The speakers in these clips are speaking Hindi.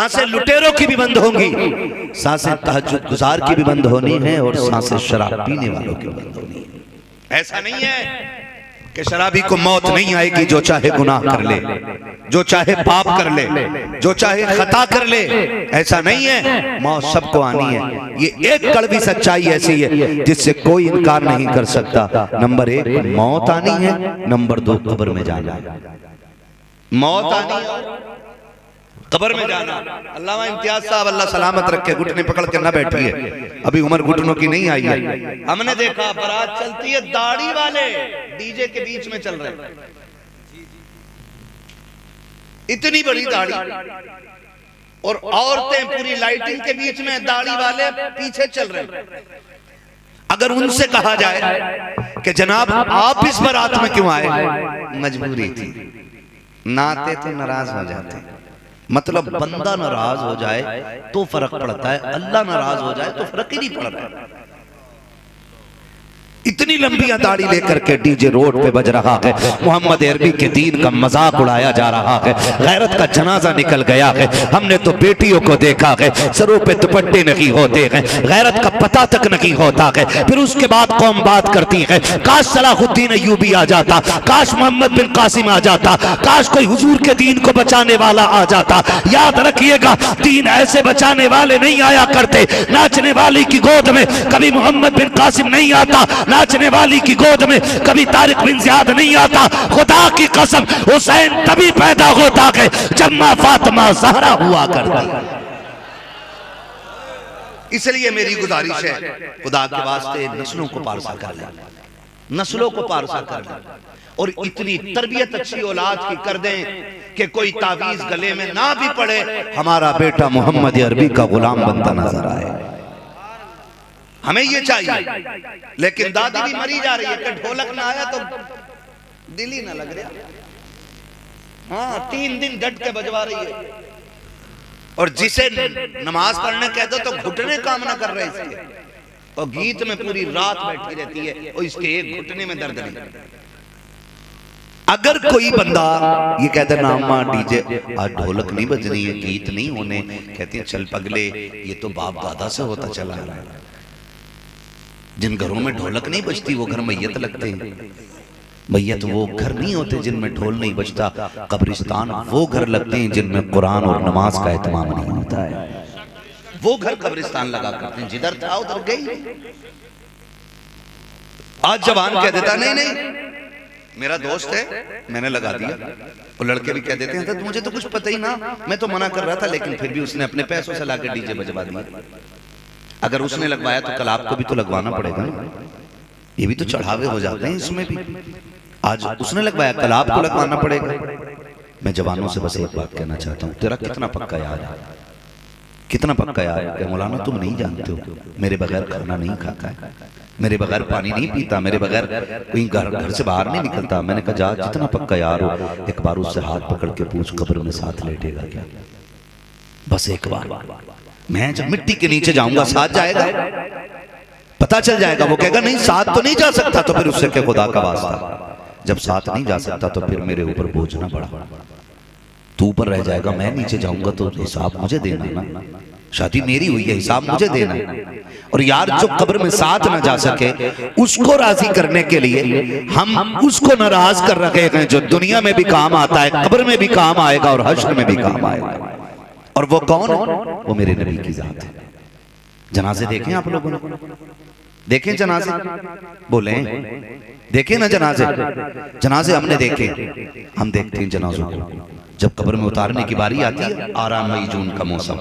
सांसें लुटेरों की भी बंद होंगी, सांसें तहज्जुद गुजार की भी बंद होनी है, और सांसें शराब पीने वालों की बंद होनी है। ऐसा नहीं है कि शराबी को मौत नहीं आएगी, जो चाहे गुनाह कर ले, जो चाहे पाप कर ले, जो चाहे खता कर ले, ऐसा नहीं है। मौत सबको आनी है। ये एक कड़वी सच्चाई ऐसी है जिससे कोई इनकार नहीं कर सकता। नंबर 1 मौत आनी है, नंबर 2 कब्र में जाना है। मौत आनी है, कब्र में जाना। अल्लामा इम्तियाज साहब अल्लाह सलामत रखे, घुटने पकड़ के न बैठिए, अभी उम्र घुटनों की नहीं आई है। हमने देखा बारात चलती है, दाढ़ी वाले डीजे के बीच में चल रहे हैं, इतनी बड़ी दाढ़ी, और औरतें पूरी लाइटिंग के बीच में, दाढ़ी वाले पीछे चल रहे हैं। अगर उनसे कहा जाए कि जनाब आप इस बारात में क्यों आए, मजबूरी थी, नाते तो नाराज हो जाते। मतलब बंदा नाराज हो जाए तो फर्क पड़ता है, अल्लाह नाराज हो जाए तो फर्क ही नहीं पड़ रहा है। इतनी लंबियां दाढ़ी लेकर के डीजे रोड पे बज रहा है, मोहम्मद अरबी के दीन का मजाक उड़ाया जा रहा है, गैरत का जनाजा निकल गया है। हमने तो बेटियों को देखा है, सरों पे दुपट्टे नहीं होते हैं, गैरत का पता तक नहीं होता है। फिर उसके बाद कौम बात करती है, काश सलाहुद्दीन अय्यूबी आ जाता, काश मोहम्मद बिन कासिम आ जाता, काश कोई हुजूर के दीन को बचाने वाला आ जाता। याद रखिएगा, दीन ऐसे बचाने वाले नहीं आया करते। नाचने वाली की गोद में कभी मोहम्मद बिन कासिम नहीं आता, नाचने वाली की गोद में कभी तारिक बिन ज़ियाद नहीं आता। खुदा की कसम, हुसैन तभी पैदा होता है जब मां फातिमा ज़हरा हुआ करती। इसलिए मेरी गुजारिश है, खुदा के वास्ते नस्लों को पारसा कर ले, नस्लों को पारसा कर ले, और इतनी तरबियत अच्छी औलाद की कर दें कि कोई तावीज गले में ना भी पड़े, हमारा बेटा मोहम्मद अरबी का गुलाम बनता नजर आए। हमें ये चाहिए। लेकिन दादी भी मरी जा रही है कि ढोलक ना आया तो दिल ही ना लग रहा। हाँ, 3 दिन डट के बजवा रही है, और जिसे नमाज पढ़ने कह दो तो घुटने काम ना कर रहे इसके, और गीत में पूरी रात बैठी रहती है, और इसके एक घुटने में दर्द नहीं। अगर कोई बंदा ये कहता है ना अम्मा डीजे आज ढोलक नहीं बजनी है, गीत नहीं होने, कहती है चल पगले, ये तो बाप दादा से होता चला आ रहा है। जिन घरों में ढोलक नहीं बजती वो घर मैयत लगते हैं। मैयत वो घर नहीं होते जिनमें ढोल नहीं बजता, कब्रिस्तान वो घर लगते हैं जिनमें कुरान और नमाज का एहतमाम नहीं होता है। वो घर कब्रिस्तान लगा करते हैं, जिधर था उधर गई। आज जवान कह देता नहीं नहीं मेरा दोस्त है, मैंने लगा दिया। वो लड़के भी कह देते हैं तो मुझे तो कुछ पता ही ना, मैं तो मना कर रहा था, लेकिन फिर भी उसने अपने पैसों से लाकर डीजे बजवा दिया। अगर उसने लगवाया तो कल आपको भी तो लगवाना पड़ेगा ना, ये भी तो चढ़ावे हो जाते हैं इसमें भी। आज उसने लगवाया, कल आपको लगवाना पड़ेगा। मैं जवानों से बस एक बात कहना चाहता हूँ, तेरा कितना पक्का यार है, कितना पक्का यार है। मौलाना तुम नहीं जानते हो, मेरे बगैर खाना नहीं खाता है, मेरे बगैर पानी नहीं पीता, मेरे बगैर कहीं घर से बाहर नहीं निकलता। मैंने कहा जा, जितना पक्का यार हो एक बार उससे हाथ पकड़ के पूछ, कब्र में साथ लेटेगा क्या? बस एक बार। मैं जब मिट्टी के नीचे जाऊंगा साथ जाएगा, पता चल जाएगा। वो कहेगा नहीं साथ तो नहीं जा सकता, तो फिर उससे क्या खुदा का वास्ता, जब साथ नहीं जा सकता तो फिर मेरे ऊपर बोझ ना पड़ा, तू ऊपर रह जाएगा, मैं नीचे जाऊंगा तो हिसाब मुझे देना ना। शादी मेरी हुई है, हिसाब मुझे देना है। और यार जो कब्र में साथ ना जा सके उसको राजी करने के लिए हम उसको नाराज कर रखे हैं, जो दुनिया में भी काम आता है, कब्र में भी काम आएगा और हश्र में भी काम आएगा। और वो कौन है? वो मेरे नबी की जात है। जनाजे देखें आप लोगों ने, देखें जनाजे, बोले देखें ना जनाजे। जनाजे हमने देखे, हम देखते हैं जनाजों को जब कब्र में उतारने की बारी आती है। 18 मई जून का मौसम,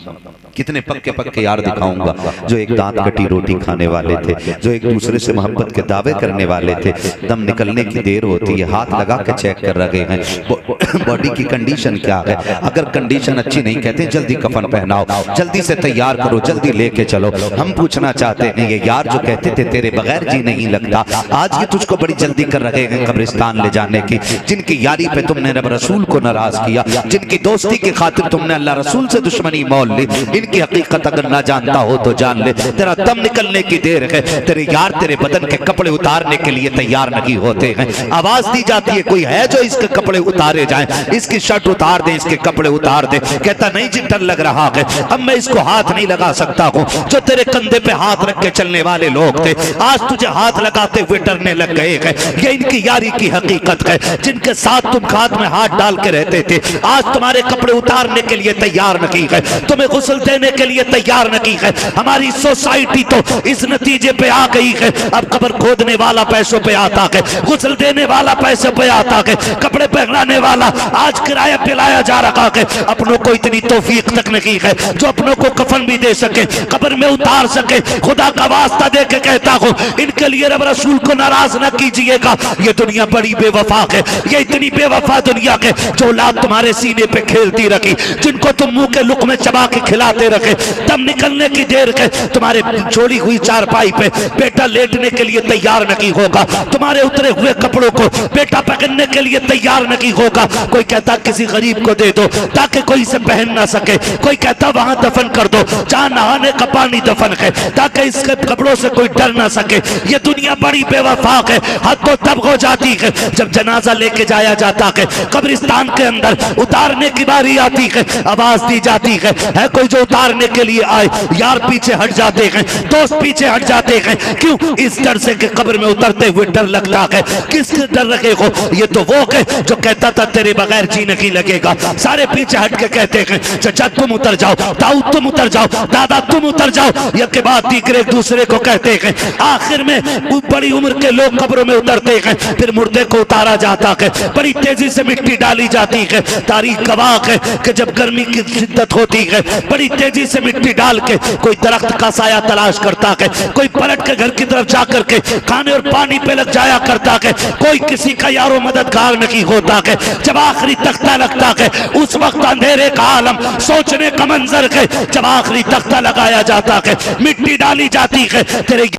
कितने पक्के पक्के यार दिखाऊंगा जो एक दांत कटी रोटी खाने वाले थे, जो एक दूसरे से मोहब्बत के दावे करने वाले थे। दम निकलने की देर होती है, हाथ लगा के चेक कर रहे हैं बॉडी की कंडीशन क्या है। अगर कंडीशन अच्छी नहीं, कहते जल्दी कफन पहनाओ, जल्दी से तैयार करो, जल्दी लेके चलो। हम पूछना चाहते हैं ये यार जो कहते थे तेरे बगैर जी नहीं लगता, आज ये तुझको बड़ी जल्दी कर रहे हैं कब्रिस्तान ले जाने की। जिनकी यारी पे तुमने रब रसूल को नाराज किया, जिनकी दोस्ती की खातिर तुमने अल्लाह रसूल से दुश्मनी मोल ली, इनकी हकीकत अगर ना जानता हो तो जान ले। तेरा दम निकलने की देर है, तेरे यार तेरे बदन के कपड़े उतारने के लिए तैयार नहीं होते हैं। आवाज दी जाती है कोई है जो इसके कपड़े उतारे जाए, जाए, इसकी शर्ट उतार दे, इसके कपड़े उतार दे। कहता नहीं जी डर लग रहा है, अब मैं इसको हाथ नहीं लगा सकता हूँ। जो तेरे कंधे पे हाथ रख के चलने वाले लोग थे, आज तुझे हाथ लगाते हुए डरने लग गए हैं। ये इनकी यारी की हकीकत है। जिनके साथ तुम हाथ में हाथ डाल के रहते थे, आज तुम्हारे कपड़े उतारने के लिए तैयार नहीं है, तुम्हें गुस्ल देने के लिए तैयार नहीं है। हमारी सोसाइटी तो इस नतीजे पे आ गई है, अब कब्र खोदने वाला पैसों पे आता है, गुस्ल देने वाला पैसे पे आता है, कपड़े पहनाने वाला आज किराया पिलाया जा रहा है। अपनों को इतनी तौफीक तक नहीं है जो अपनों को कफन भी दे सके, कब्र में उतार सके। खुदा का वास्ता दे के कहता हूँ, इनके लिए रब रसूल को नाराज न कीजिएगा। ये दुनिया बड़ी बेवफा है, ये इतनी बेवफा दुनिया के जो औलाद तुम्हारे सीने पे खेलती रखी, जिनको तुम मुंह के लुक में चबा के खिलाते रखे, दम निकलने की देर के तुम्हारे छोड़ी हुई चारपाई पे बेटा लेटने के लिए तैयार नहीं होगा, तुम्हारे उतरे हुए कपड़ों को बेटा पहनने के लिए तैयार नहीं होगा। कोई कहता किसी गरीब को दे दो ताकि कोई इसे पहन ना सके, कोई कहता वहां दफन कर दो जहां नहाने का पानी दफन है, ताकि इसके कपड़ों से कोई डर ना सके। ये दुनिया बड़ी बेवफा है। हद तो तब हो जाती है जब जनाजा लेके जाया जाता है, कब्रिस्तान के अंदर उतारने की बारी आती है, आवाज दी जाती है कोई जो उतारने के लिए आए। यार पीछे हट जाते हैं, दोस्त पीछे हट जाते हैं। क्यों? इस डर से कि कब्र में उतरते हुए डर लगता है। किसके डर रखे हो? ये तो वो है जो कहता था तेरे बगैर जी नहीं लगेगा। सारे पीछे हट के कहते हैं चचा तुम उतर जाओ, ताऊ तुम उतर जाओ, दादा तुम उतर जाओ। ये के बाद तीसरे एक दूसरे को कहते हैं। आखिर में बड़ी उम्र के लोग कब्रों में उतरते हैं, फिर मुर्दे को उतारा जाता है, बड़ी तेजी से मिट्टी डाली जाती है। तारीख गवाह है कि जब गर्मी की शिद्दत होती है, बड़ी तेजी से मिट्टी डाल के कोई दरख्त का साया तलाश करता है, कोई पलट के घर की तरफ जाकर के खाने और पानी पे लग जाया करता है, कोई किसी का यारो मददगार नहीं होता है। जब आखिरी तख्ता लगता है, उस वक्त अंधेरे का आलम सोचने का मंजर है। जब आखिरी तख्ता लगाया जाता है, मिट्टी डाली जाती है, तेरे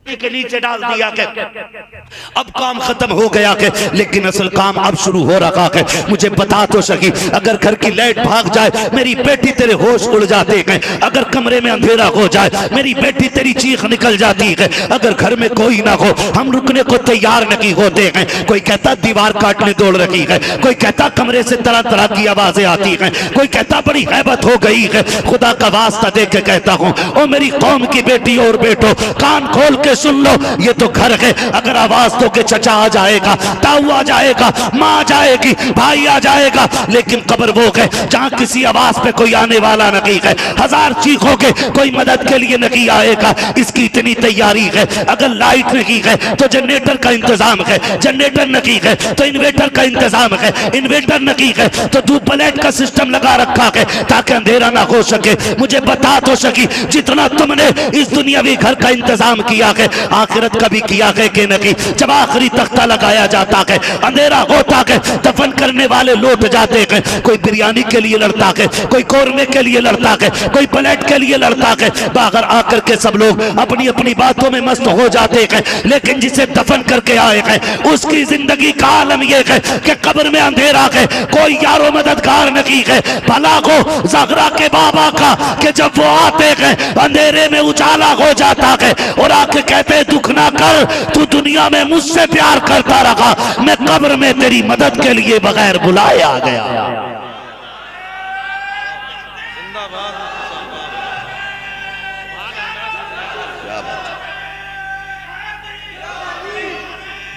के नीचे डाल दिया के अब काम खत्म हो गया के, लेकिन असल काम अब शुरू हो रहा है। मुझे बता तो सकी, अगर घर की लाइट भाग जाए मेरी बेटी तेरे होश उड़ जाते हैं, अगर कमरे में अंधेरा हो जाए मेरी बेटी तेरी चीख निकल जाती है, अगर घर में कोई ना हो हम रुकने को तैयार नहीं होते हैं। कोई कहता दीवार काटने दौड़ रही है, कोई कहता कमरे से तरह तरह की आवाजें आती हैं, कोई कहता बड़ी हैबत हो गई है। खुदा का वास्ता दे के कहता हूँ, ओ मेरी कौम की बेटी और बेटो, कान खोल के सुन लो, ये तो घर है। अगर आवाज तो के चचा आ जाएगा, ताऊ आ जाएगा, माँ आ जाएगी, भाई आ जाएगा, लेकिन कब्र वो है जहाँ किसी आवाज पे कोई आने वाला नहीं है। हजार चीखोगे कोई मदद के लिए नहीं आएगा। इसकी इतनी तैयारी है। अगर लाइट नहीं है तो जनरेटर का इंतजाम है, जनरेटर नहीं है तो इन्वेटर का इंतजाम है, इन्वेटर नहीं है तो दूध प्लेट का सिस्टम लगा रखा है ताकि अंधेरा ना हो सके। मुझे बता तो सकी, जितना तुमने इस दुनियावी घर का इंतजाम किया है, आखिरत का भी किया है कि नहीं? जब आखिरी तख्ता लगाया जाता है, अंधेरा होता है, दफन करने वाले लौट जाते हैं। कोई बिरयानी के लिए लड़ता है, कोई कोरमे के लिए लड़ता है, कोई प्लेट के लिए लड़ता है। बाहर आकर के सब लोग अपनी अपनी बातों में मस्त हो जाते हैं, लेकिन जिसे दफन करके आए हैं उसकी जिंदगी का आलम यह है कि कब्र में अंधेरा है, कोई यारो मददगार नहीं है। भला हो ज़हरा के बाबा का कि जब वो आते हैं अंधेरे में उजाला हो जाता है और आके कहते दुख ना कर, तू दुनिया में मुझसे प्यार करता रहा, मैं कब्र में तेरी मदद के लिए बगैर बुलाए आ गया।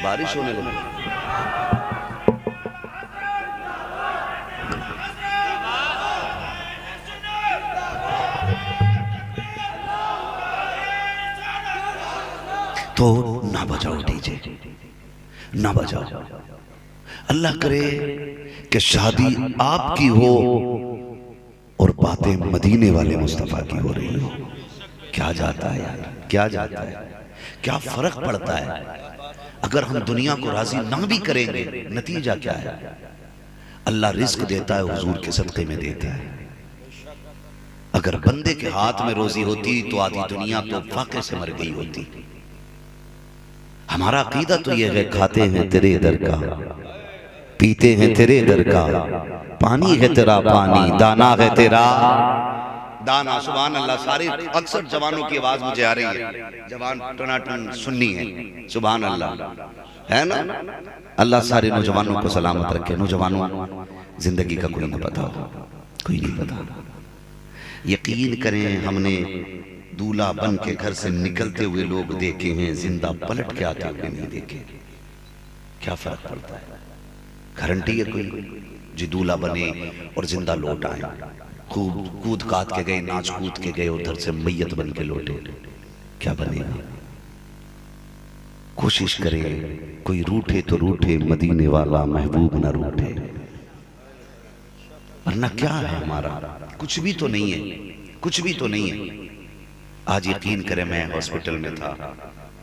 बारिश होने लगी। तो ना बजाओ डीजे, ना बजाओ। अल्लाह करे कि शादी आपकी हो और बातें मदीने वाले मुस्तफा की हो रही हो। क्या जाता है यार, क्या जाता है, क्या फर्क पड़ता है। अगर हम दुनिया को राजी ना भी करेंगे, नतीजा क्या है? अल्लाह रिस्क देता है, हुजूर के सदक़े में देता है। अगर बंदे के हाथ में रोजी होती तो आधी दुनिया तो फाके से मर गई होती। हमारा अकीदा तो यह है, खाते हैं तेरे दर का, पीते हैं तेरे दर का, पानी है तेरा पानी, दाना है तेरा दाना, सुभान अल्लाह। सारी अक्सर जवानों की आवाज मुझे आ रही है, जवान टनाटन सुन्नी है, सुभान अल्लाह, है ना। अल्लाह सारे नौजवानों को सलामत रखे। नौजवानों, जिंदगी का कोई नहीं पता, कोई नहीं पता। यकीन करें, हमने दूल्हा बन के घर से निकलते हुए लोग देखे हैं, जिंदा पलट के आते हुए नहीं देखे। क्या फर्क पड़ता है? गारंटी है कोई जी दूल्हा बने और जिंदा लौट आए? खूब कूद काद के गए, नाच कूद के गए, उधर से मैयत बन के लौटे, क्या बनेगा? कोशिश करें, कोई रूठे तो रूठे, मदीने वाला महबूब ना रूठे, वरना क्या है हमारा? कुछ भी तो नहीं है, कुछ भी तो नहीं है। आज यकीन करें, मैं हॉस्पिटल में था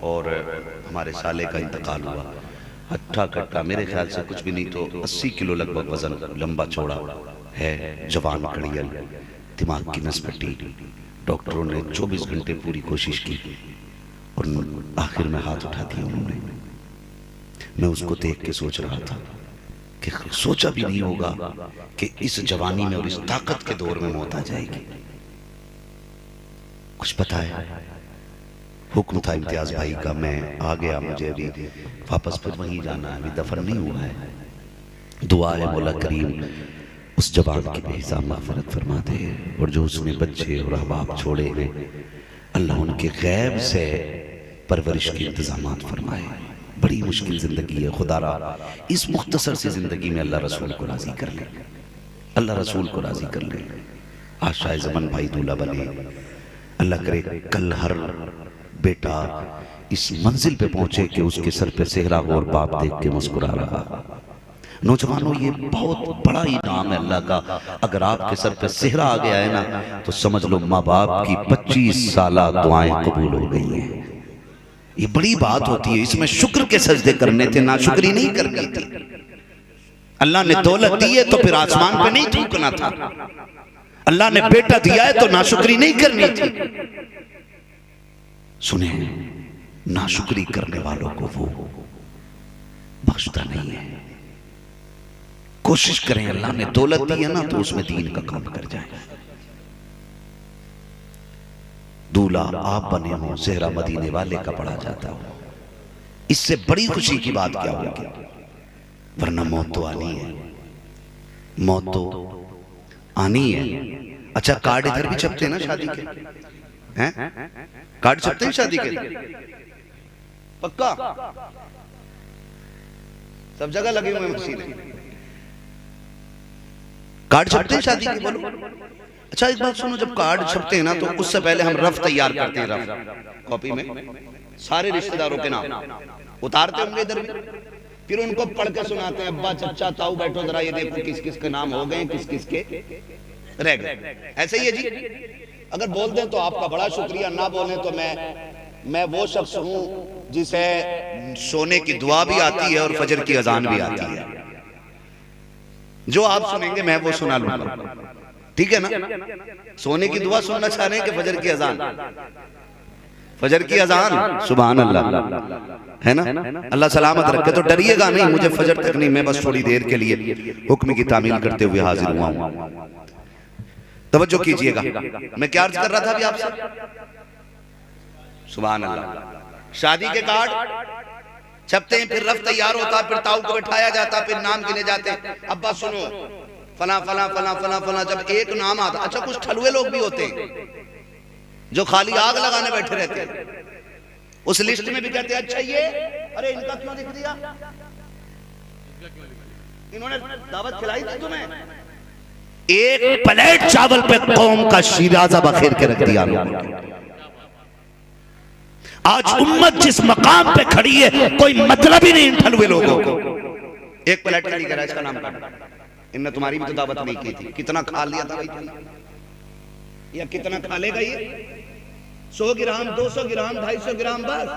और हमारे साले का इंतकाल हुआ। हट्ठा कट्टा, मेरे ख्याल से कुछ भी नहीं तो 80 किलो लगभग वजन, लंबा चौड़ा है, जवान कड़ियल, दिमाग की नस पट्टी। डॉक्टरों ने 24 घंटे पूरी कोशिश की और आखिर में हाथ उठा दिया उन्होंने। मैं उसको देख के सोच रहा था कि सोचा भी नहीं होगा कि इस जवानी में और इस ताकत के दौर में मौत आ जाएगी। कुछ पता है? हुक्म था इम्तियाज भाई का, मैं आ गया, मुझे अभी वापस फिर वहीं जाना है, अभी दफन नहीं हुआ है। दुआ है मौला करीम उस जवान की बेहिसाब माफ़रत फरमा दे, और जो उसने बच्चे और अहबाब छोड़े हैं, अल्लाह उनके गैब से परवरिश के इंतजामात फरमाए। बड़ी मुश्किल जिंदगी है, खुदारा इस मुख्तसर सी जिंदगी में अल्लाह रसूल को राजी कर ले, अल्लाह रसूल को राजी कर ले। आज शायद ज़मान भाई दूल्हा बने, अल्लाह करे कल हर बेटा इस मंजिल पे पहुंचे कि उसके सर पे सेहरा हो और बाप देख के मुस्कुरा रहा। नौजवानों, ये बहुत बड़ा इनाम है अल्लाह का। अगर आपके सर पे सेहरा आ गया है ना, तो समझ लो माँ बाप की 25 साल दुआएं कबूल हो गई हैं। ये बड़ी बात होती है, इसमें शुक्र के सजदे करने थे, नाशुक्री नहीं करनी थी। अल्लाह ने दौलत दी है तो फिर आसमान पे नहीं थूकना था। अल्लाह ने बेटा दिया है तो नाशुक्री नहीं करनी थी। सुने, नाशुक्री करने वालों को वो बख्शता नहीं है। कोशिश करें, अल्लाह ने दौलत दी है ना तो उसमें दीन का काम कर जाए। दूल्हा आप बने हो, सेहरा मदीने वाले का पढ़ा जाता हो, इससे बड़ी खुशी की बात क्या होगी? वरना मौत तो आनी है, मौत तो आनी है। अच्छा, कार्ड इधर भी छपते हैं ना शादी के, हैं? कार्ड छपते हैं शादी के, पक्का सब जगह लगे हुए हैं मशीनें, कार्ड छपते हैं शादी के, बोलो। अच्छा एक बात सुनो, जब कार्ड छपते हैं ना तो उससे पहले हम रफ तैयार करते हैं, रफ कॉपी में सारे रिश्तेदारों के नाम उतारते होंगे इधर भी, फिर उनको पढ़ के सुनाते हैं, अब्बा चाचा ताऊ बैठो जरा ये देखो किस किस के नाम हो गए, किस किस के रह गए। ऐसे ही है जी। अगर बोल दें तो आपका बड़ा शुक्रिया, ना बोलें तो मैं वो शख्स हूं जिसे सोने की दुआ भी आती है और फजर की अजान भी आती है। जो आप सुनेंगे मैं वो सुना लूंगा, ठीक है ना? सोने की दुआ सुनना चाह रहे हैं कि फजर की अजान? फजर की अजान, सुभान अल्लाह, है ना? अल्लाह सलामत रखे। तो डरिएगा नहीं, मुझे फजर तक नहीं, मैं बस थोड़ी देर के लिए हुक्म की तामील करते हुए हाजिर हुआ हूं। तवज्जो कीजिएगा, मैं क्या अर्ज कर रहा था अभी आपसे? सुभान अल्लाह। शादी के कार्ड छपते हैं, फिर रफ तैयार होता, फिर ताऊ को बैठाया जाता, फिर नाम गिने जाते। अब्बा सुनो, फला फला फला फला फला, जब एक नाम आता। अच्छा, कुछ ठलुए लोग भी होते हैं जो खाली आग लगाने बैठे रहते हैं, उस लिस्ट में भी कहते हैं अच्छा ये, अरे इनका क्यों लिख दिया, इन्होंने दावत खिलाई थी तुम्हें? एक प्लेट चावल पे कौम का शिराजा बखेर के रख दिया। आज उम्मत जिस मकाम पे खड़ी है, कोई मतलब ही नहीं इन ठलुए लोगों को। एक प्लेट खड़ी करा, इसका नाम काटा। इनने तुम्हारी भी तो दावत नहीं की थी, कितना खा लिया था भाई, या कितना खा लेगा ये? 100 ग्राम, 200 ग्राम, 250 ग्राम, बस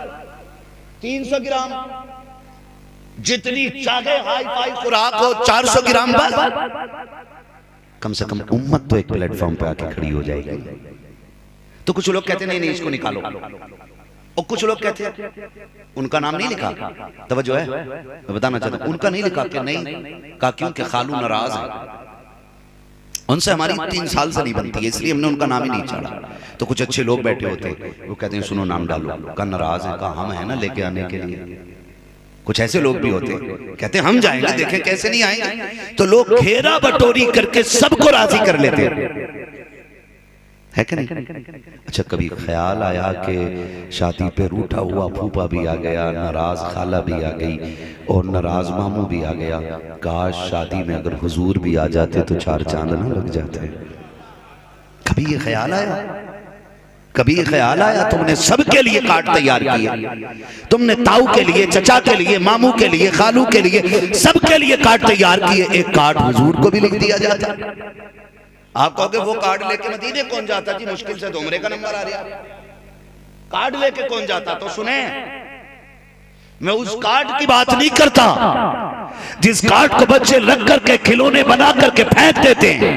300 ग्राम, जितनी चाहे हाई फाई खुराक हो, 400 ग्राम बस। कम से कम उम्मत तो एक प्लेटफॉर्म पे आके खड़ी हो जाएगी। तो कुछ लोग कहते नहीं नहीं इसको निकालो, और कुछ लोग कहते हैं उनका नाम नहीं लिखा। तवज्जो है, मैं बताना चाहता हूं, उनका नहीं लिखा कि नहीं, कहा क्योंकि खालू नाराज है। उनसे हमारी 3 साल से नहीं बनती है, इसलिए हमने उनका नाम ही नहीं छाड़ा। तो कुछ अच्छे लोग बैठे होते, वो कहते हैं सुनो नाम डालो, का नाराज है, कहा हम है ना लेके आने के लिए। कुछ ऐसे लोग भी होते कहते हम जाएंगे, देखें कैसे नहीं आएंगे। तो लोग घेरा बटोरी करके सबको राजी कर लेते है कि नहीं। अच्छा, कभी ख्याल आया कि शादी पे रूठा हुआ फूफा भी आ गया, नाराज खाला भी आ गई और नाराज मामू भी आ गया, काश शादी में अगर हुजूर भी आ जाते तो 4 चांद ना लग जाते। कभी ये ख्याल आया? कभी ये ख्याल आया? तुमने सबके लिए कार्ड तैयार किए, तुमने ताऊ के लिए, चचा के लिए, मामू के लिए, खालू के लिए, सबके लिए कार्ड तैयार किए, एक कार्ड हुजूर को भी लिख दिया जाता। आप कहोगे वो कार्ड लेके मदीने कौन जाता जी, मुश्किल से दोमरे का नंबर आ रहा, कार्ड लेके कौन जाता। तो सुने, मैं उस कार्ड की बात नहीं करता जिस कार्ड को बच्चे रख करके खिलौने बना करके फेंक देते हैं।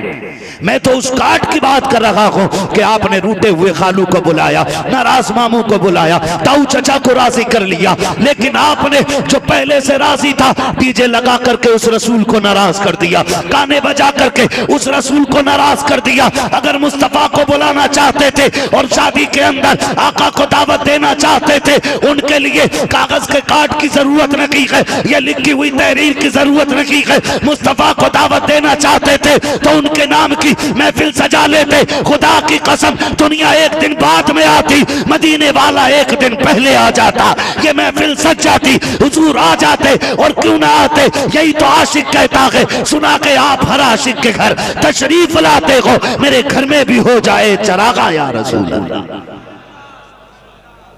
मैं तो उस कार्ड की बात कर रहा हूं कि आपने रूठे हुए खालू को बुलाया, नाराज मामू को बुलाया, ताऊ चचा को राजी कर लिया, लेकिन आपने जो पहले से राजी था डीजे लगा करके उस रसूल को नाराज कर दिया, गाने बजा करके उस रसूल को नाराज कर दिया। अगर मुस्तफा को बुलाना चाहते थे और शादी के अंदर आका को दावत देना चाहते थे, उनके लिए कागज के कार्ड की जरूरत नहीं है, ये लिखी हुई तहरीर की जरूरत नहीं है। मुस्तफा को दावत देना चाहते थे तो उनके नाम की महफिल सजा लेते। खुदा की कसम, दुनिया एक दिन बाद में आती, मदीने वाला एक दिन पहले आ जाता, ये महफिल सज जाती, हुजूर आ जाते। और क्यों ना आते, यही तो आशिक कहता है। सुना के आप हर आशिक के घर तशरीफ लाते हो, मेरे घर में भी हो जाए चरागा या रसूल अल्लाह।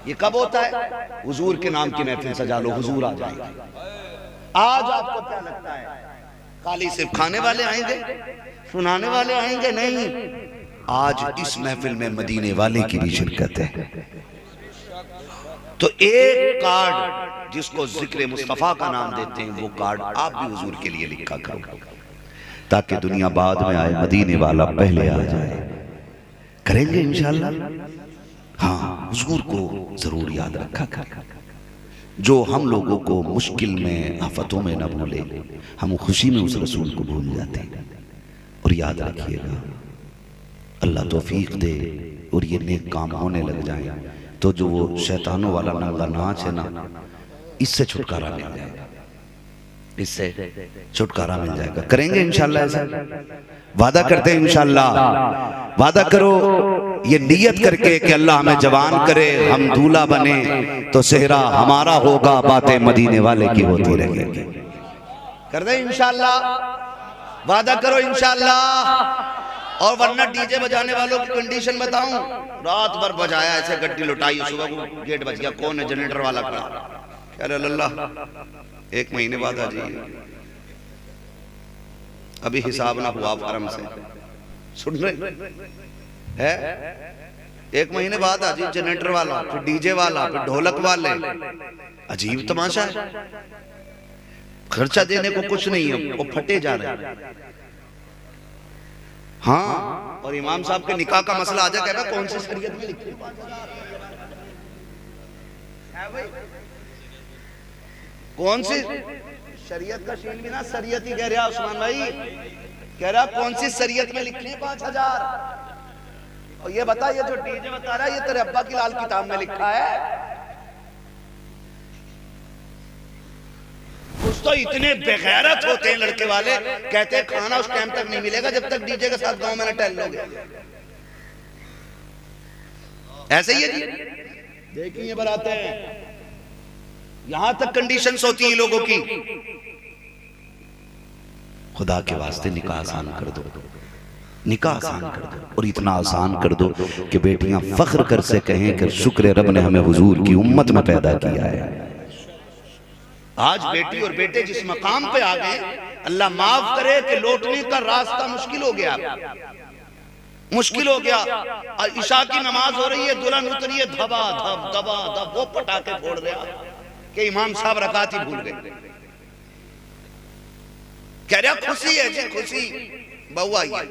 ये कब होता है? हुजूर के नाम की महफिल सजा लो, हुजूर आ जाएगा। आज आपको क्या लगता है खाली सिर्फ खाने वाले आएंगे, सुनाने वाले आएंगे? नहीं, आज इस महफिल में मदीने वाले की भी शिरकत है। तो एक कार्ड जिसको जिक्र मुस्तफा का नाम देते हैं, वो कार्ड आप भी हुजूर के लिए लिखा करो, ताकि दुनिया बाद में आए, मदीने वाला पहले आ जाए। करेंगे इंशाअल्लाह। हाँ, हुजूर को जरूर याद रखा कर। जो हम लोगों को मुश्किल में, आफतों में न भूले, हम खुशी में उस रसूल को भूल जाते हैं। और याद रखिएगा, अल्लाह तौफीक दे और ये नेक काम होने लग जाए तो जो वो शैतानों वाला नंगा नाच है ना, इससे छुटकारा मिल जाएगा, इससे छुटकारा मिल जाएगा। करेंगे इंशाल्लाह ऐसा, वादा करते हैं इंशाल्लाह। वादा करो ये नियत करके कि अल्लाह हमें जवान करे, हम दूल्हा बने तो सेहरा हमारा होगा, बातें मदीने वाले की होती रहेंगी। कर दे इंशाल्लाह, वादा करो इंशाल्लाह। और वरना डीजे बजाने वालों की कंडीशन बताऊं, रात भर बजाया ऐसे, गड्डी लुटाई, सुबह को गेट बज गया, कौन है? जनरेटर वाला खड़ा। अरे अल्लाह, 1 महीने बाद आ जाइए, अभी हिसाब ना हुआ फर्म से, सुन रहे है? 1 महीने बाद आ जाइए, जनरेटर वाला, फिर डीजे वाला, फिर ढोलक वाले। अजीब तमाशा है, खर्चा देने को कुछ नहीं है, वो फटे जा रहे हैं। हाँ, और इमाम साहब के निकाह का मसला आ जाए, कौन सी शरीयत में लिखी है? कौन सी शरीयत का शील भी ना शरीयत ही कह रहा उस्मान भाई, कह रहा कौन सी शरीयत में लिखी है 5000? और ये बता, ये जो डीजे बता रहा है, ये तेरे अब्बा की लाल किताब में लिखा है? कुछ तो इतने बेगैरत होते हैं लड़के वाले, कहते हैं खाना उस टाइम तक नहीं मिलेगा जब तक डीजे के साथ गांव में न टहल लोगे। ऐसे ही है जी, देखिए बराते हैं, यहां तक कंडीशंस होती हैं लोगों की। खुदा के वास्ते निकाह आसान कर दो, निकाह आसान कर दो, और इतना आसान कर दो कि बेटियां फख्र कर से कहें कि शुक्र रब ने हमें हुजूर की उम्मत में पैदा किया है। आज बेटी और बेटे जिस मकाम पे आ गए, अल्लाह माफ करे कि लौटने का रास्ता मुश्किल हो गया, मुश्किल हो गया। इशा की नमाज हो रही है, दुल्हन उतरी है, धबा धब दबा धब, वो पटाखे फोड़ रहा कि इमाम साहब रकात ही भूल गए। कह रहा खुशी है जी, खुशी, बहू आई है,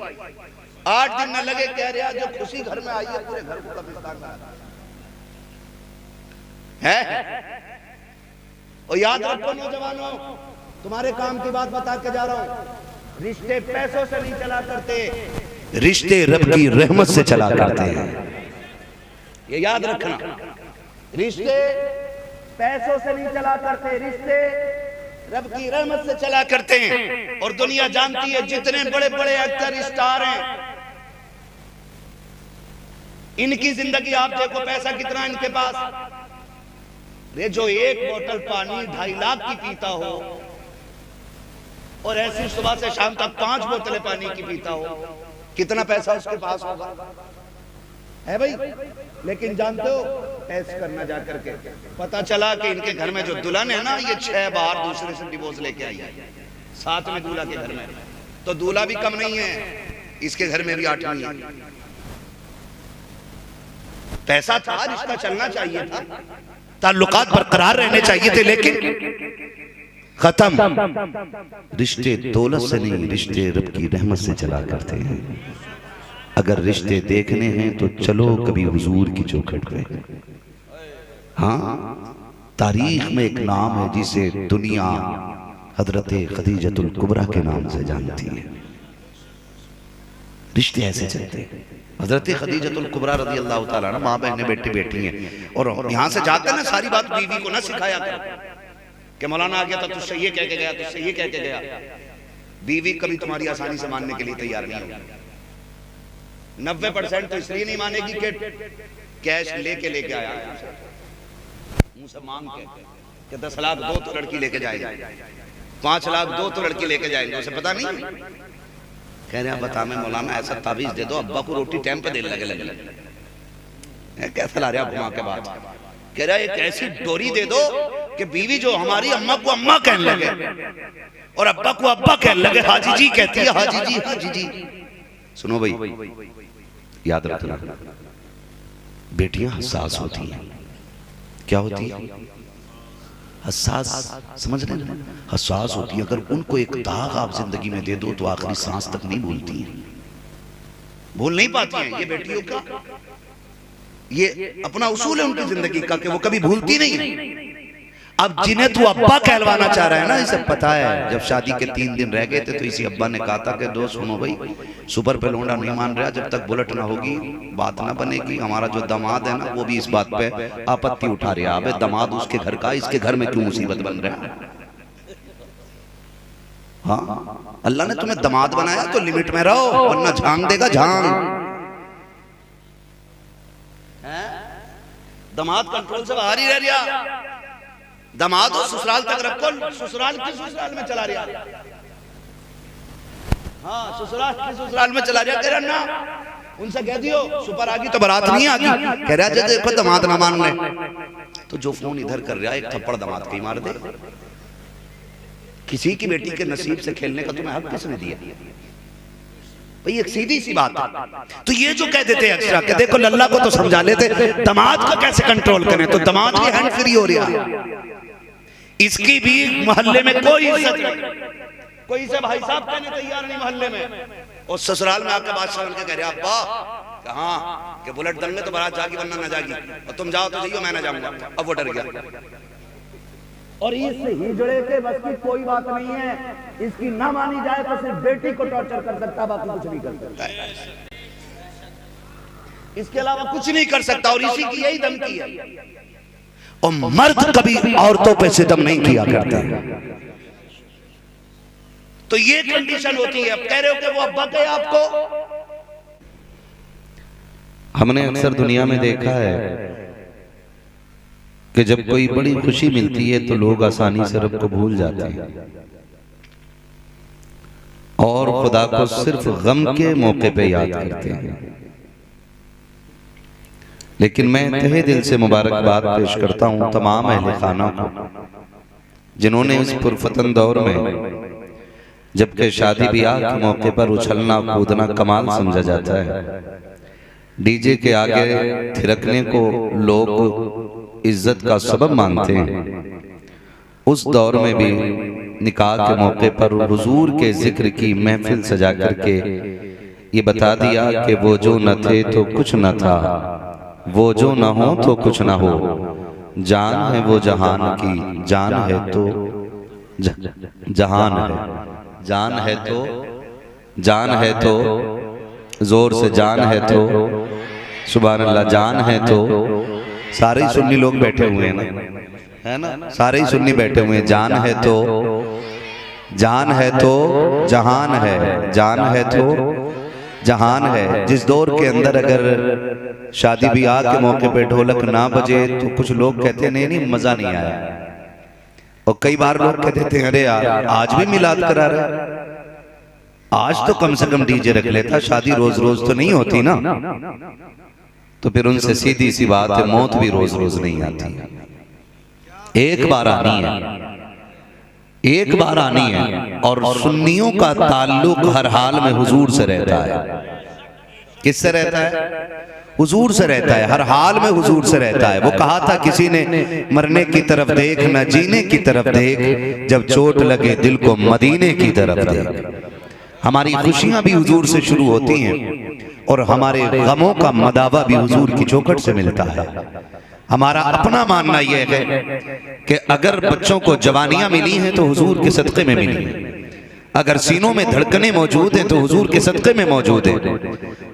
8 दिन न लगे, कह रहा जो खुशी घर में आई है पूरे घर को कब्रिस्तान है। और याद रखो नौजवानों, तुम्हारे काम की बात बता के जा रहा हूं, रिश्ते पैसों से नहीं चला करते, रिश्ते रब की रहमत से चला करते हैं। ये याद रखना, रिश्ते पैसों से नहीं चला करते, रिश्ते रब की रहमत से चला करते हैं। और दुनिया जानती है जितने बड़े बड़े एक्टर स्टार हैं, इनकी जिंदगी आप देखो, पैसा कितना इनके पास। रे जो एक बोतल पानी 2.5 लाख की पीता हो और ऐसी सुबह से शाम तक 5 बोतलें पानी की पीता हो, कितना पैसा उसके पास होगा, है भाई। लेकिन जानते हो, टेस्ट करना जा करके पता चला कि इनके घर में जो दुल्हन है ना, ये 6 बार दूसरे से डिवोर्स लेके आई है, साथ में दूल्हा के घर में। तो दूल्हा भी कम नहीं है, इसके घर में भी 8वीं है। पैसा था, रिश्ता चलना चाहिए था, ताल्लुकात बरकरार रहने चाहिए थे, लेकिन खत्म। रिश्ते दौलत से नहीं, रिश्ते रब की रहमत से चला करते हैं। अगर रिश्ते देखने हैं तो चलो कभी हुजूर की चौखट पे। हाँ, तारीख में एक नाम है जिसे दुनिया हजरत खदीजतुल कुबरा के नाम से जानती है। रिश्ते ऐसे चलते हैं। हजरत खदीजतुल कुबरा रज़ी अल्लाह ताला अन्हा, माँ बहने बेटी बेटी हैं, और यहाँ से जाते ना सारी बात बीवी को ना सिखाया करो कि मौलाना आ गया था तुझसे ये कह के गया, तुझसे ये कह के गया। बीवी कभी तुम्हारी आसानी से मानने के लिए तैयार नहीं होगी। 90% तो इसलिए नहीं मानेगी कि कैश लेके आया मुंह से मांग के 10 लाख दो तो लड़की लेके जाएगी, 5 लाख दो तो लड़की लेके जाएंगे, उसे पता नहीं। कह रहे बता मैं मौलाना ऐसा ताबीज दे दो अब्बा को रोटी टाइम पे देने लगे। कैसे ला रहा घुमा के बाद, कह रहा एक ऐसी डोरी दे दो कि बीवी जो हमारी अम्मा को अम्मा कहने लगे और अब्बा को अब्बा कहने लगे, हाजी जी कहती है, हाजी जी हाजी जी। सुनो भाई, याद रखना, बेटियां हसास होती हैं। क्या होती है? हसास, समझ रहे हैं? हसास होती है। अगर उनको एक दाग आप जिंदगी में दे दो तो आखिरी सांस तक नहीं भूलती हैं, भूल नहीं पाती हैं। ये बेटियों का ये अपना उसूल है उनकी जिंदगी का कि वो कभी भूलती नहीं है। अब जिन्हें तू अब्बा कहलवाना चाह रहा है ना, इसे पता है जब शादी के 3 दिन रह गए थे तो इसी अब्बा ने कहा था कि दोस्त सुनो भाई, सुपर पे लोंडा नहीं मान रहा, जब तक बुलेट ना होगी बात ना बनेगी। हमारा जो दामाद है ना वो भी इस बात पे आपत्ति उठा रहा है, अबे दामाद उसके घर का, इसके घर में क्यों मुसीबत बन रहा है। हाँ, अल्लाह ने तुम्हें दामाद बनाया तो लिमिट में रहो, वरना झांग देगा झांग। दामाद कंट्रोल से बाहर ही रह रहा, दामाद हो ससुराल तक रखो, ससुराल की ससुराल में चला रहा। हाँ, ससुराल की ससुराल में चला रहा। कह रहा ना, उनसे कह दियो सुपर आ गई तो बारात नहीं आ गई। कह रहा जब देखो दामाद ना मान ले तो जो फोन इधर कर रहा है एक थप्पड़ दामाद की मार दे। किसी की बेटी के नसीब से खेलने का तुम्हें हक किसने दिया भाई? एक सीधी सी बात है। तो ये जो कह देते हैं अक्सर कि देखो लल्ला को तो समझा लेते, दामाद को कैसे कंट्रोल करें, तो दामाद भी हैंड फ्री हो रहा है। इसकी भी मोहल्ले में कोई इज्जत नहीं, कोई से भाई साहब कहने तैयार नहीं मोहल्ले में। और ससुराल में आके बादशाह बनके कह रहे अब्बा हाँ कि बुलेट दंगे तो बारात जागी वरना ना जागी, और तुम जाओ तो जाइयो मैं ना जाऊंगा। अब वो डर गया। और इससे हिजड़े के बस की कोई बात नहीं है, इसकी ना मानी जाए तो सिर्फ बेटी को टॉर्चर कर सकता, बाकी कुछ नहीं कर सकता, इसके अलावा कुछ नहीं कर सकता। और इसी की यही धमकी है। और मर्द कभी औरतों पे सितम नहीं किया करता। तो ये कंडीशन होती है। अब कह रहे हो कि वो अब्बा कहे आपको। हमने अक्सर दुनिया में देखा है कि जब कोई बड़ी खुशी मिलती है तो लोग आसानी से रब को भूल जाते हैं और खुदा को सिर्फ गम के मौके पे याद करते हैं। लेकिन मैं तहे दिल से मुबारकबाद पेश करता हूं तमाम अहले खाना को, जिन्होंने इस पुरफतन दौर में, जबकि शादी ब्याह के मौके पर उछलना कूदना कमाल समझा जाता है, डीजे के आगे थिरकने को लोग इज्जत का सबब मानते हैं, उस दौर में भी निकाह के मौके पर हुजूर के जिक्र की महफिल सजा करके ये बता दिया कि वो जो न थे तो कुछ न था, वो जो न हो तो कुछ न हो, जान है वो जहान की, जान है तो जहान है, जान है तो, जान है तो, जोर से जान है तो, सुभान अल्लाह, जान है तो। सारे ही सुन्नी लोग बैठे हुए हैं ना, है ना, सारे ही सुन्नी बैठे हुए हैं। जान है तो, जान है तो जहान है, जान है तो जहान है। जिस दौर के अंदर अगर शादी ब्याह के मौके पे ढोलक ना बजे तो कुछ लोग कहते हैं नहीं नहीं मजा नहीं आया, और कई बार लोग कहते थे अरे यार आज भी मिलाद करा रहे, आज तो कम से कम डीजे रख लेता, शादी रोज रोज तो नहीं होती ना। तो फिर उनसे सीधी सी बात है, मौत भी रोज रोज नहीं आती, एक बार आनी है, एक बार आनी है। और सुन्नियों का ताल्लुक हर हाल में हुजूर से रहता है। किससे रहता है? हुजूर से रहता है, हर हाल में हुजूर से रहता है। वो कहा था किसी ने, मरने की तरफ देख न जीने की तरफ देख, जब चोट लगे दिल को मदीने की तरफ देख। हमारी खुशियां भी हुजूर से शुरू होती हैं और हमारे गमों का मदावा भी हुजूर की चौखट से मिलता है। हमारा अपना मानना यह है कि अगर बच्चों को जवानियां मिली हैं तो हुजूर के सदक़े में मिली हैं, अगर सीनों में धड़कने मौजूद हैं तो हुजूर के सदक़े में मौजूद हैं,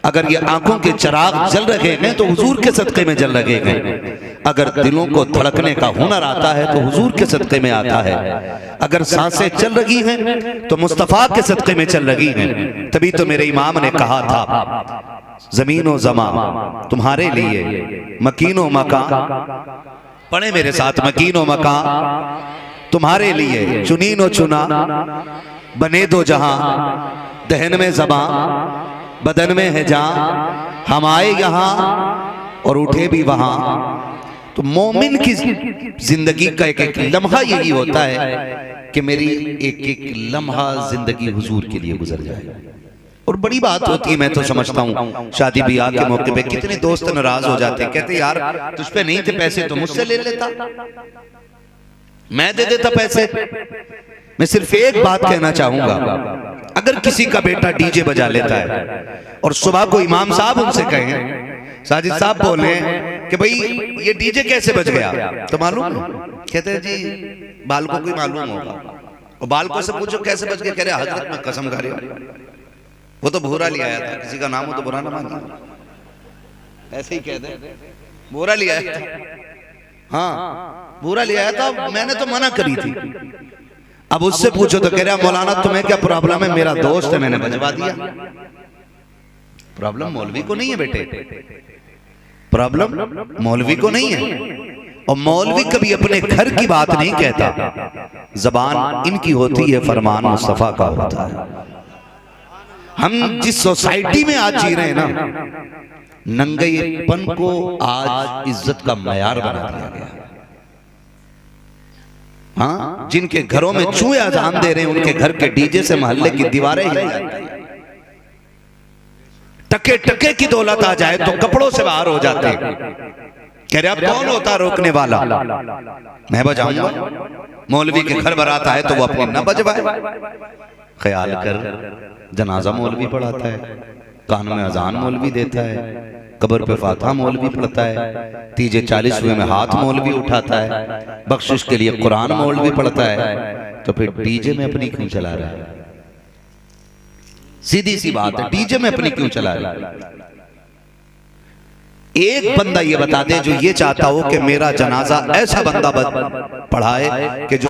अगर ये आंखों के चिराग जल रहे हैं तो हुजूर के सदक़े में जल रहे हैं, अगर दिलों को धड़कने का हुनर आता है तो हुजूर के सदक़े में आता है, अगर सांसें चल रही हैं तो मुस्तफ़ा के सदक़े में चल रही हैं। तभी तो मेरे इमाम ने कहा था, ज़मीनो ज़मा तुम्हारे लिए, मकीनो मकान, पढ़े मेरे साथ, मकीनो मकान तुम्हारे लिए, चुनीनो चुना बने दो जहां, दहन में ज़बां बदन में है जान, हम आए यहाँ और उठे भी वहां। तो मोमिन की जिंदगी का एक एक लम्हा यही होता है कि मेरी एक एक लम्हा जिंदगी हुजूर के लिए गुजर जाए। और बड़ी बात होती है, मैं तो समझता हूँ शादी ब्याह के मौके पे कितने दोस्त नाराज हो जाते हैं, कहते यार तुझ पे नहीं थे पैसे तो मुझसे ले लेता, मैं दे देता पैसे। मैं सिर्फ एक बात कहना चाहूंगा, अगर किसी का बेटा डीजे बजा लेता है और सुबह को इमाम साहब उनसे कहें, साजिद साहब बोले कि भाई ये डीजे कैसे बज गया, तो मालूम कहते हैं जी बालकों को मालूम होगा, और बालकों से पूछो कैसे बज गया, कह रहे हजरत में कसम खा रही हूं, वो तो भूरा ले आया था, किसी का नाम हो तो बुरा ना मानिए, ऐसे ही कह दे, भूरा ले आया था, हाँ भूरा ले आया था, मैंने तो मना करी थी। अब उससे पूछो तो कह रहा मौलाना तुम्हें क्या प्रॉब्लम है, मेरा दोस्त है मैंने बजवा दिया। प्रॉब्लम मौलवी को नहीं है बेटे, प्रॉब्लम मौलवी को नहीं है। और मौलवी कभी अपने घर की बात नहीं कहता, जबान इनकी होती है, फरमान मुस्तफा का होता है। हम जिस सोसाइटी में आज जी रहे हैं ना, नंगेपन को आज इज्जत का मयार बना दिया गया। हाँ, जिनके घरों में चूहे अजान दे रहे हैं, उनके घर के डीजे से मोहल्ले की दीवारें हिल जाती हैं। टके टके की दौलत आ जाए तो कपड़ों से बाहर हो जाते हैं। कह रहे अब कौन होता रोकने वाला, मैं बजाऊंगा। मौलवी के घर बारात आए तो वो अपनी न बजवाए। ख्याल कर, जनाजा मौलवी पढ़ाता है, कान में अजान मौलवी देता है, कब्र पे फातिहा मौलवी पढ़ता है, तीजे 40वें में हाथ मौलवी उठाता है, बख्शिश के लिए कुरान मौलवी पढ़ता है, तो फिर डीजे में अपनी क्यों चला रहा है? सीधी सी बात है, डीजे में अपनी क्यों चला रहा है? एक बंदा ये बता दे जो ये चाहता हो कि मेरा जनाजा ऐसा बंदा पढ़ाए कि जो